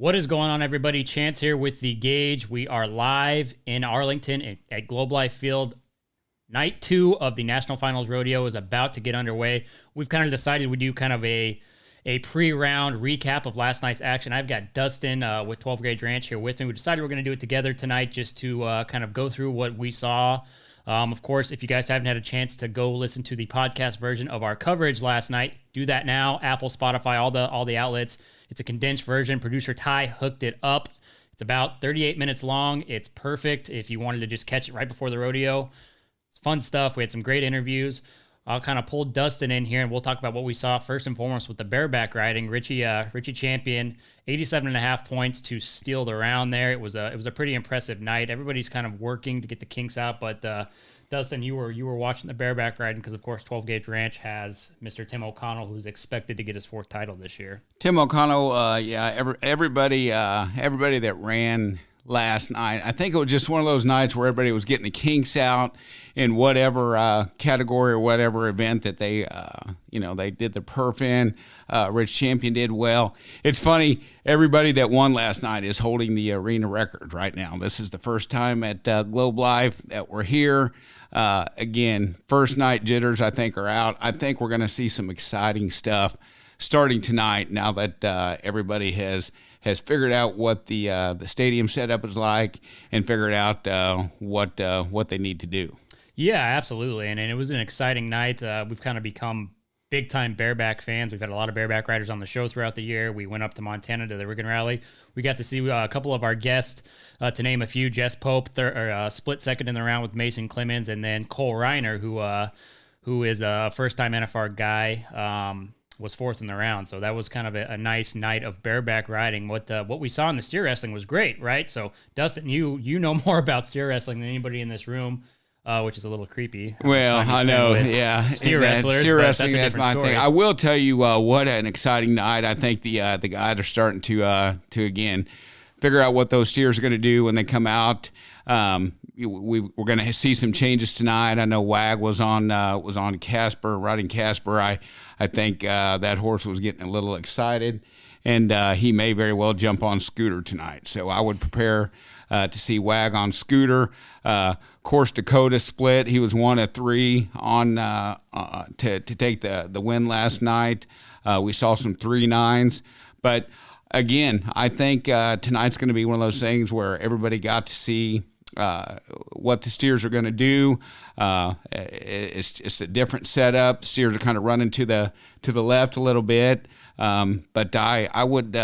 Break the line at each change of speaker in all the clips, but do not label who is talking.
What is going on, everybody? Chance here with the Gauge. We are live in Arlington at Globe Life Field. Night 2 of the National Finals Rodeo is about to get underway. We've kind of decided we do kind of a pre-round recap of last night's action. I've got Dustin with 12 Gauge Ranch here with me. We decided we're going to do it together tonight just to kind of go through what we saw. Of course, if you guys haven't had a chance to go listen to the podcast version of our coverage last night, do that now. Apple, Spotify, all the outlets. It's a condensed version. Producer Ty hooked it up. It's about 38 minutes long. It's perfect if you wanted to just catch it right before the rodeo. It's fun stuff. We had some great interviews. I'll kind of pull Dustin in here, and we'll talk about what we saw first and foremost with the bareback riding. Richie Champion, 87.5 points to steal the round there. It was a pretty impressive night. Everybody's kind of working to get the kinks out, but Dustin, you were watching the bareback riding because, of course, 12 Gauge Ranch has Mr. Tim O'Connell, who's expected to get his 4th title this year.
Tim O'Connell, everybody that ran last night, I think it was just one of those nights where everybody was getting the kinks out in whatever category or whatever event that they did the perf in. Rich Champion did well. It's funny, everybody that won last night is holding the arena record right now. This is the first time at Globe Life that we're here. Again, first night jitters, I think, are out. I think we're going to see some exciting stuff starting tonight now that everybody has figured out what the stadium setup is like and figured out what they need to do. Yeah,
absolutely. And it was an exciting night. We've kind of become big-time bareback fans. We've had a lot of bareback riders on the show throughout the year. We went up to Montana to the Riggin Rally. We got to see a couple of our guests, to name a few. Jess Pope, split second in the round with Mason Clemens, and then Cole Reiner, who is a first-time NFR guy, was 4th in the round. So that was kind of a nice night of bareback riding. What we saw in the steer wrestling was great, right? So, Dustin, you know more about steer wrestling than anybody in this room. Which is a little creepy.
Well, I know, yeah.
Steer wrestlers,
steer wrestling, that's my
story.
thing. I will tell you what an exciting night. I think the guys are starting to again figure out what those steers are going to do when they come out. We're going to see some changes tonight. I know Wag was on Casper, riding Casper. I think that horse was getting a little excited, and he may very well jump on Scooter tonight. So I would prepare to see Wag on Scooter. Of course, Dakota split. He was 1 of 3 on to take the win last night. We saw some 3-9s, but again, I think tonight's going to be one of those things where everybody got to see what the steers are going to do. It's a different setup. Steers are kind of running to the left a little bit, but I would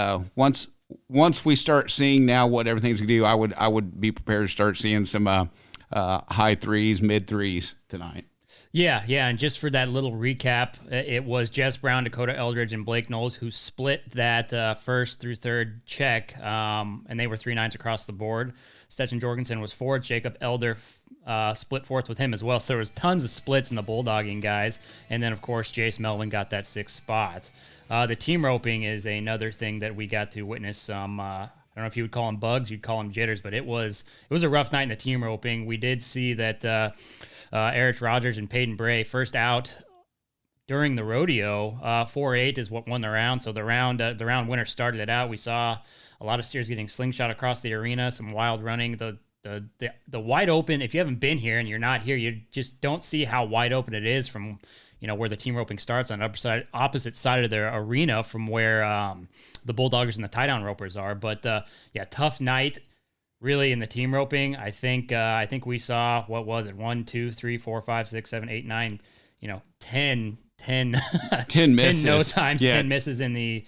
once we start seeing now what everything's going to do, I would be prepared to start seeing some high 3s, mid 3s tonight.
Yeah, and just for that little recap, it was Jess Brown, Dakota Eldridge, and Blake Knowles who split that 1st through 3rd check, and they were 3-9s across the board. Stetson Jorgensen was 4th. Jacob Elder split 4th with him as well. So there was tons of splits in the bulldogging guys. And then, of course, Jace Melvin got that 6th spot. The team roping is another thing that we got to witness some. I don't know if you would call them bugs, you'd call them jitters, but it was a rough night in the team roping. We did see that Erich Rogers and Peyton Bray first out during the rodeo. 4-8 is what won the round. So the round winner started it out. We saw a lot of steers getting slingshot across the arena, some wild running. The wide open. If you haven't been here and you're not here, you just don't see how wide open it is from where the team roping starts on the opposite side of their arena from where the bulldoggers and the tie down ropers are. But tough night really in the team roping. I think we saw, what was it, 1, 2, 3, 4, 5, 6, 7, 8, 9, 10
misses.
No times, yeah. 10 misses in the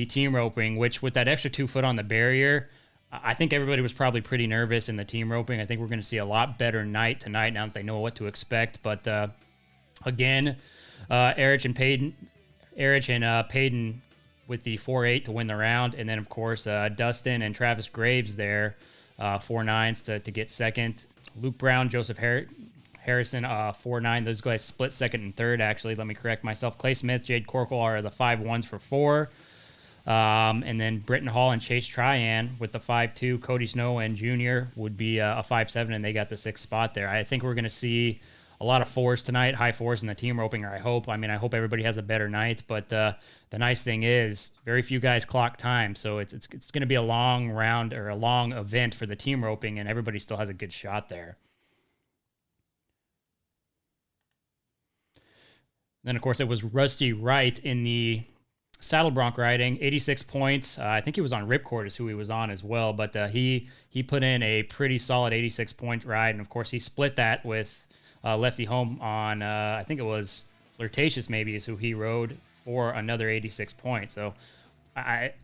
team roping, which with that extra 2 foot on the barrier, I think everybody was probably pretty nervous in the team roping. I think we're going to see a lot better night tonight now that they know what to expect. But again, Erich and Peyton with the 4-8 to win the round. And then, of course, Dustin and Travis Graves there, 4-9s to get second. Luke Brown, Joseph Harrison, 4-9. Those guys split 2nd and 3rd, actually. Let me correct myself. Clay Smith, Jade Corkle are the 5-1s for 4. And then Britton Hall and Chase Tryan with the 5-2. Cody Snow and Junior would be a 5-7, and they got the 6th spot there. I think we're going to see a lot of fours tonight, high fours in the team roping, or I hope. I mean, I hope everybody has a better night. But the nice thing is, very few guys clock time, so it's going to be a long round or a long event for the team roping, and everybody still has a good shot there. Then, of course, it was Rusty Wright in the saddle bronc riding, 86 points. I think he was on Ripcord is who he was on as well, but he put in a pretty solid 86-point ride, and of course he split that with Lefty Home on, I think it was Flirtatious maybe is who he rode for another 86 points. So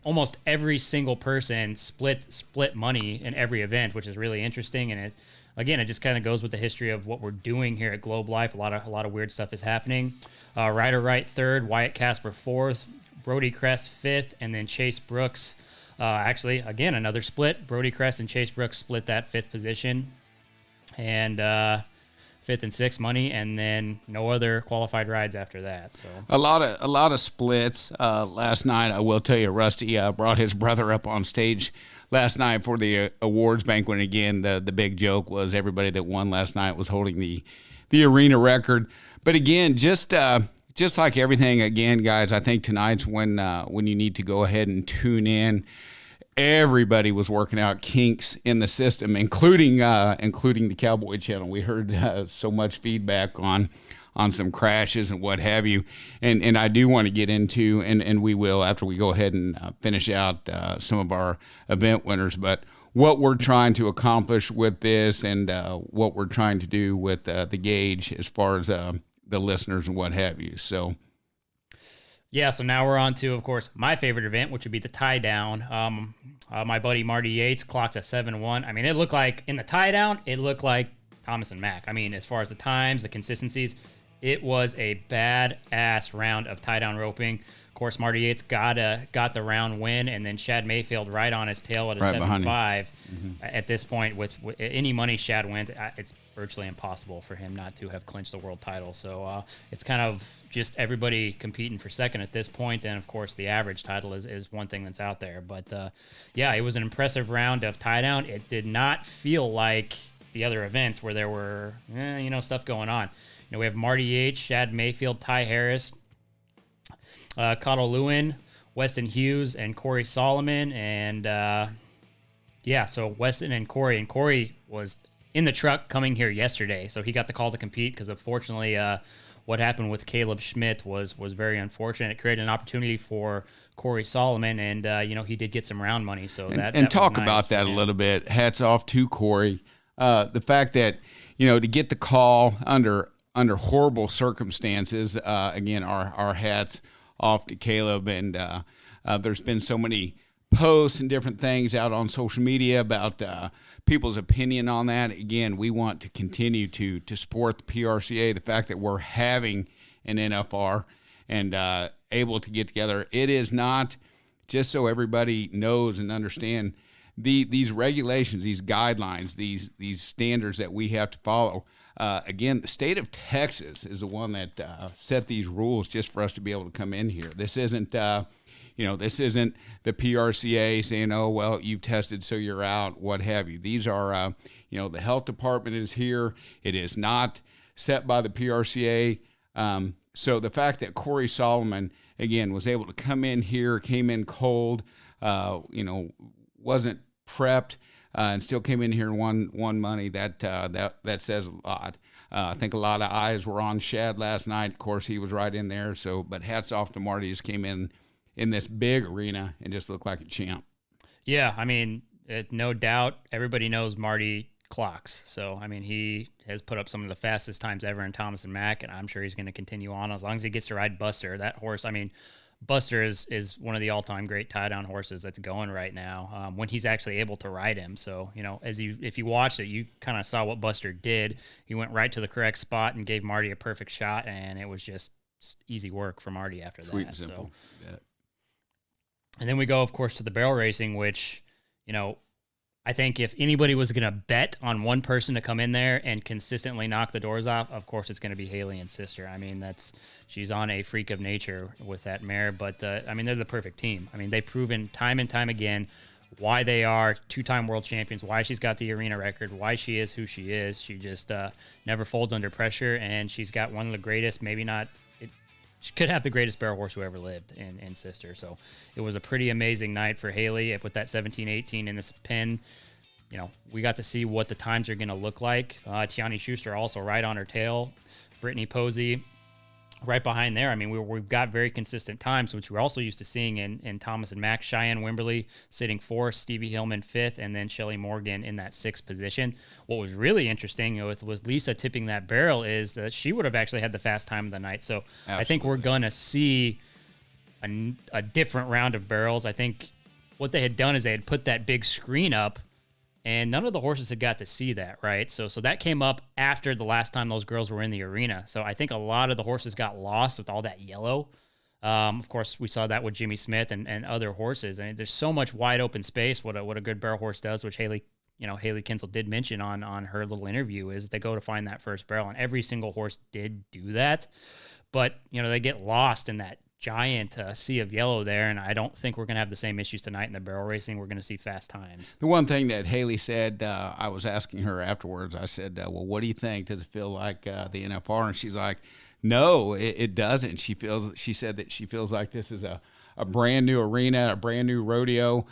almost every single person split money in every event, which is really interesting, and it just kind of goes with the history of what we're doing here at Globe Life. A lot of weird stuff is happening. Ryder Wright third, Wyatt Casper fourth, Brody Crest fifth, and then Chase Brooks. Actually, again, another split. Brody Crest and Chase Brooks split that fifth position, and fifth and sixth money, and then no other qualified rides after that. So
a lot of splits last night. I will tell you, Rusty brought his brother up on stage last night for the awards banquet. And again, the big joke was everybody that won last night was holding the arena record. But again, just like everything, again, guys, I think tonight's when you need to go ahead and tune in. Everybody was working out kinks in the system, including the Cowboy Channel. We heard so much feedback on some crashes and what have you, and I do want to get into, and we will after we go ahead and finish out some of our event winners, but what we're trying to accomplish with this and what we're trying to do with the gauge as far as the listeners and what have you. So
now we're on to, of course, my favorite event, which would be the tie down. My buddy Marty Yates clocked a 7-1. I mean, it looked like in the tie down, it looked like Thomas and Mack. I mean, as far as the times, the consistencies, it was a badass round of tie down roping. Of course, Marty Yates got the round win, and then Shad Mayfield right on his tail at a 7-5. Mm-hmm. At this point, with any money Shad wins, it's virtually impossible for him not to have clinched the world title. So it's kind of just everybody competing for second at this point, and of course the average title is one thing that's out there. But it was an impressive round of tie down. It did not feel like the other events where there were stuff going on. We have Marty Yates, Shad Mayfield, Ty Harris, Cottle Lewin, Weston Hughes, and Corey Solomon. And so Weston and Corey was in the truck coming here yesterday, so he got the call to compete because unfortunately what happened with Caleb Schmidt was very unfortunate. It created an opportunity for Corey Solomon, and he did get some round money. So that
talk
nice
about that a little bit. Hats off to Corey. The fact that to get the call under horrible circumstances. Again, our hats off to Caleb, and there's been so many posts and different things out on social media about people's opinion on that. Again, we want to continue to support the PRCA. The fact that we're having an NFR and able to get together. It is not, just so everybody knows and understand, these regulations, these guidelines, these standards that we have to follow. Again, the state of Texas is the one that set these rules just for us to be able to come in here. This isn't, this isn't the PRCA saying, oh, well, you've tested, so you're out, what have you. These are, the health department is here. It is not set by the PRCA. So the fact that Corey Solomon, again, was able to come in here, came in cold, wasn't prepped, and still came in here and won money, that says a lot. I think a lot of eyes were on Shad last night. Of course, he was right in there. So, but hats off to Marty. He just came in this big arena and just looked like a champ.
Yeah, I mean, no doubt everybody knows Marty clocks. So, I mean, he has put up some of the fastest times ever in Thomas and Mack, and I'm sure he's going to continue on as long as he gets to ride Buster. That horse, I mean, Buster is one of the all-time great tie-down horses that's going right now when he's actually able to ride him. So, if you watched it, you kind of saw what Buster did. He went right to the correct spot and gave Marty a perfect shot, and it was just easy work for Marty after that.
Sweet and simple.
So. Yeah. And then we go, of course, to the barrel racing, which, I think if anybody was going to bet on one person to come in there and consistently knock the doors off, of course, it's going to be Haley and Sister. I mean, she's on a freak of nature with that mare, but, they're the perfect team. I mean, they've proven time and time again why they are two-time world champions, why she's got the arena record, why she is who she is. She just never folds under pressure, and she's got one of the greatest, maybe not, she could have the greatest barrel horse who ever lived in Sister. So it was a pretty amazing night for Haley with that 17-18 in this pen. You know, we got to see what the times are going to look like. Tiani Schuster also right on her tail. Brittany Posey right behind there. I mean, we've got very consistent times, which we're also used to seeing in Thomas and Max. Cheyenne Wimberly sitting fourth, Stevie Hillman fifth, and then Shelly Morgan in that sixth position. What was really interesting with Lisa tipping that barrel is that she would have actually had the fast time of the night. So absolutely. I think we're going to see a different round of barrels. I think what they had done is they had put that big screen up, and none of the horses had got to see that, right? So that came up after the last time those girls were in the arena. So I think a lot of the horses got lost with all that yellow. Of course, we saw that with Jimmy Smith and other horses. I mean, there's so much wide open space. What a good barrel horse does, which Haley Kinsel did mention on her little interview, is they go to find that first barrel, and every single horse did do that. But they get lost in that giant sea of yellow there, and I don't think we're going to have the same issues tonight in the barrel racing. We're going to see fast times.
The one thing that Haley said, I was asking her afterwards, I said, well, what do you think? Does it feel like the NFR? And she's like, no, it doesn't. She said that she feels like this is a brand new arena, a brand new rodeo.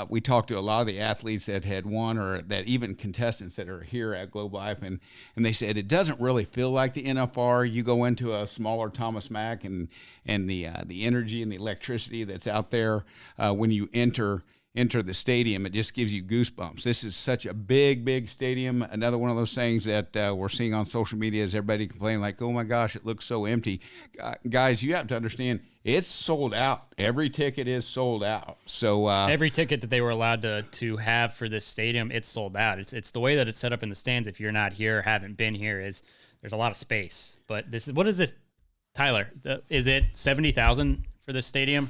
We talked to a lot of the athletes that had won, or that even contestants that are here at Globe Life, and they said it doesn't really feel like the NFR. You go into a smaller Thomas Mack, and the energy and the electricity that's out there when you enter the stadium, it just gives you goosebumps. This is such a big stadium. Another one of those things that we're seeing on social media is everybody complaining like, oh my gosh, it looks so empty. Guys, you have to understand, it's sold out. Every ticket is sold out. So
every ticket that they were allowed to have for this stadium, it's sold out. It's the way that it's set up in the stands. If you're not here or haven't been here, is there's a lot of space. But what is this, Tyler? Is it 70,000 for this stadium?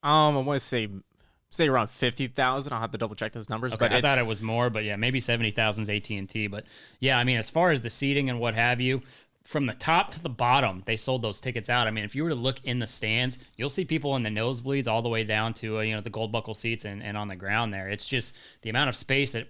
I want to say around 50,000. I'll have to double check those numbers.
Okay, but I thought it was more, but yeah, maybe 70,000 is AT&T. But yeah, I mean, as far as the seating and what have you, from the top to the bottom, they sold those tickets out. I mean, if you were to look in the stands, you'll see people in the nosebleeds all the way down to the gold buckle seats and on the ground there. It's just the amount of space that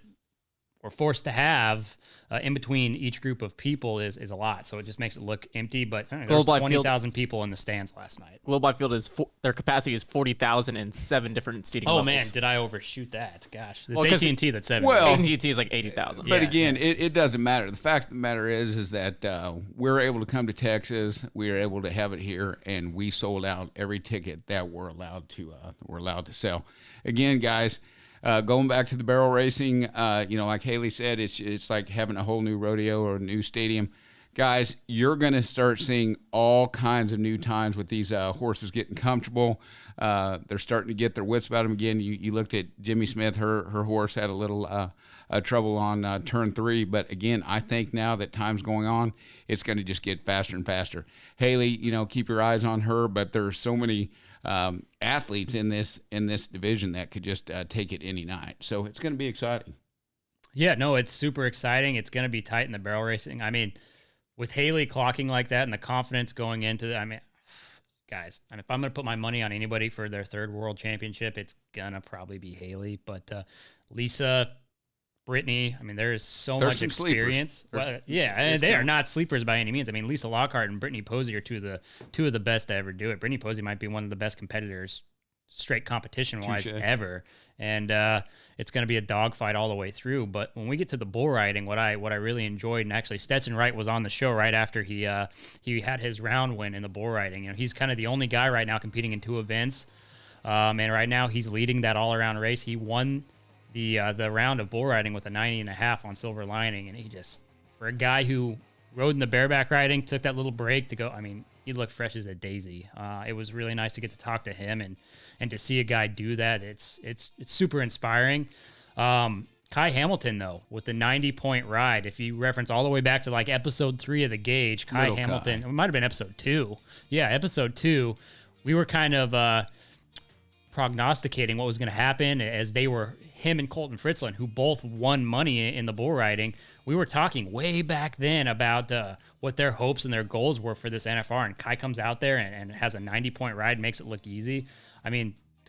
we're forced to have in between each group of people is a lot. So it just makes it look empty. But there's 20,000 people in the stands last night.
Globe Life Field their capacity is 40,000 and 7 different seating
levels.
Oh
man, did I overshoot that? Gosh, it's AT&T that's 7.
Well,
AT&T is like 80,000.
But again, it doesn't matter. The fact of the matter is that we're able to come to Texas. We are able to have it here, and we sold out every ticket that we're allowed to sell. Again, guys. Going back to the barrel racing, like Haley said, it's like having a whole new rodeo or a new stadium. Guys, you're going to start seeing all kinds of new times with these horses getting comfortable. They're starting to get their wits about them again. You looked at Jimmy Smith. Her horse had a little trouble on turn 3. But, again, I think now that time's going on, it's going to just get faster and faster. Haley, keep your eyes on her, but there are so many athletes in this division that could just take it any night. So it's going to be exciting.
Yeah, no, it's super exciting. It's going to be tight in the barrel racing. I mean, with Haley clocking like that and the confidence going into guys, if I'm going to put my money on anybody for their third world championship, it's going to probably be Haley. But Lisa, Brittany, there is so much experience. Well, yeah, and they are not sleepers by any means. Lisa Lockhart and Brittany Posey are two of the best to ever do it. Brittany Posey might be one of the best competitors, straight competition-wise, ever. And it's going to be a dogfight all the way through. But when we get to the bull riding, what I really enjoyed, and actually Stetson Wright was on the show right after he had his round win in the bull riding. He's kind of the only guy right now competing in 2 events. And right now he's leading that all-around race. He won the round of bull riding with a 90.5 on Silver Lining, and he just, for a guy who rode in the bareback riding, took that little break to go. He looked fresh as a daisy. It was really nice to get to talk to him and to see a guy do that. It's super inspiring. Kai Hamilton, though, with the 90-point ride, if you reference all the way back to like episode 3 of the Gauge, Kai Hamilton, it might have been episode 2. Yeah, episode 2, we were kind of prognosticating what was going to happen as they were him and Colton Fritzland, who both won money in the bull riding. We were talking way back then about what their hopes and their goals were for this NFR, and Kai comes out there and has a 90-point ride, makes it look easy.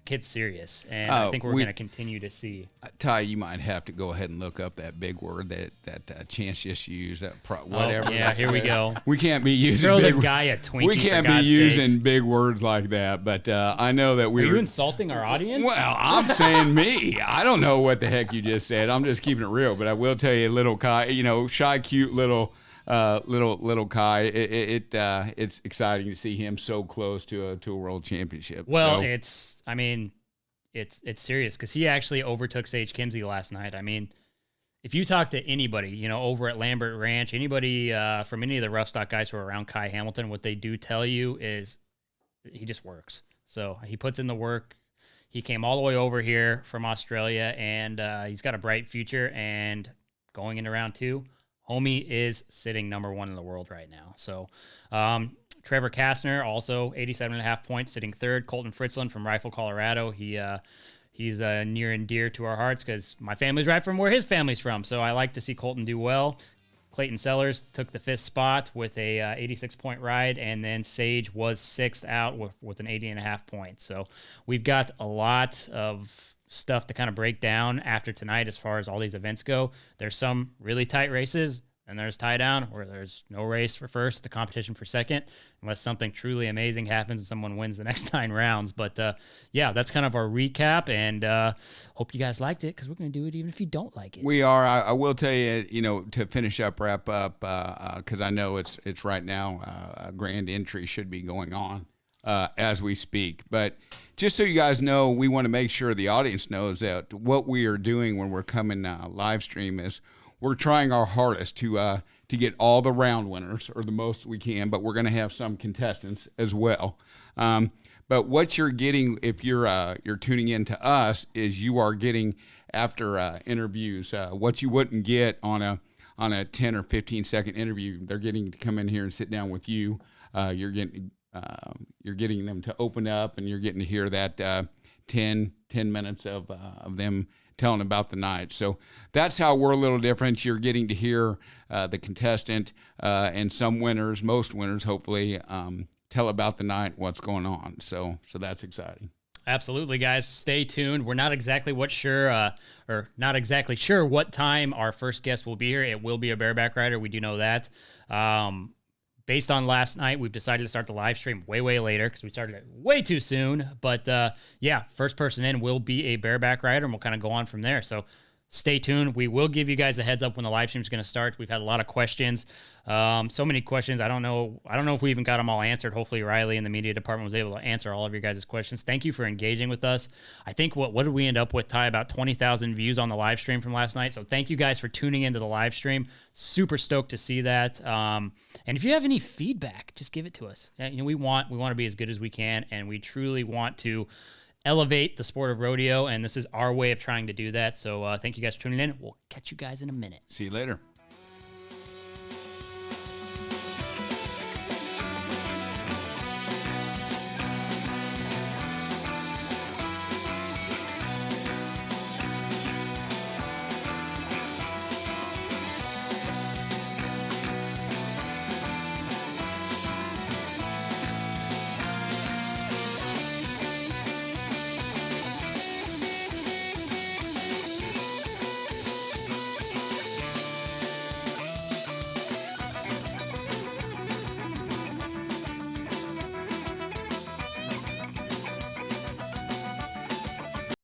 kid's serious, and I think we're going to continue to see.
Ty, you might have to go ahead and look up that big word that Chance just used. Whatever.
Yeah, here we go.
We can't be using
Throw
big
the guy a Twinkie.
We can't
for
be
God's
using
sakes.
big words like that. But I know that we
Are you insulting our audience?
Well, I'm saying me. I don't know what the heck you just said. I'm just keeping it real. But I will tell you, little Kai, shy, cute little Kai. It's exciting to see him so close to a world championship.
Well,
so,
it's serious because he actually overtook Sage Kimsey last night. I mean, if you talk to anybody, over at Lambert Ranch, anybody from any of the rough stock guys who are around Kai Hamilton, what they do tell you is he just works. So he puts in the work. He came all the way over here from Australia, and he's got a bright future. And going into round 2, homie is sitting number 1 in the world right now. So Trevor Kastner, also 87.5 points, sitting 3rd. Colton Fritzland from Rifle, Colorado. He's near and dear to our hearts because my family's right from where his family's from. So I like to see Colton do well. Clayton Sellers took the 5th spot with a 86-point ride, and then Sage was 6th out with an 80.5 points. So we've got a lot of stuff to kind of break down after tonight as far as all these events go. There's some really tight races, and there's tie down where there's no race for first, the competition for second, unless something truly amazing happens and someone wins the next 9 rounds. But yeah, that's kind of our recap, and hope you guys liked it because we're going to do it even if you don't like it.
We are. I will tell you, to finish up, wrap up, because I know it's right now, a grand entry should be going on as we speak. But just so you guys know, we want to make sure the audience knows that what we are doing when we're coming live stream is we're trying our hardest to get all the round winners, or the most we can, but we're going to have some contestants as well. But what you're getting, if you're tuning in to us, is you are getting, after interviews, what you wouldn't get on a 10 or 15 second interview. They're getting to come in here and sit down with you. You're getting them to open up, and you're getting to hear that 10 minutes of them telling about the night. So that's how we're a little different. You're getting to hear the contestant and some winners, most winners, hopefully, tell about the night, what's going on. So that's exciting.
Absolutely, guys. Stay tuned. We're not exactly not exactly sure what time our first guest will be here. It will be a bareback rider. We do know that. Based on last night, we've decided to start the live stream way later because we started it way too soon. But yeah, first person in will be a bareback rider, and we'll kind of go on from there. So stay tuned. We will give you guys a heads up when the live stream is going to start. We've had a lot of questions. So many questions. I don't know if we even got them all answered. Hopefully Riley in the media department was able to answer all of your guys' questions. Thank you for engaging with us. I think what did we end up with, Ty? About 20,000 views on the live stream from last night. So thank you guys for tuning into the live stream. Super stoked to see that. And if you have any feedback, just give it to us. We want to be as good as we can, and we truly want to elevate the sport of rodeo, and this is our way of trying to do that. So thank you guys for tuning in. We'll catch you guys in a minute.
See you later.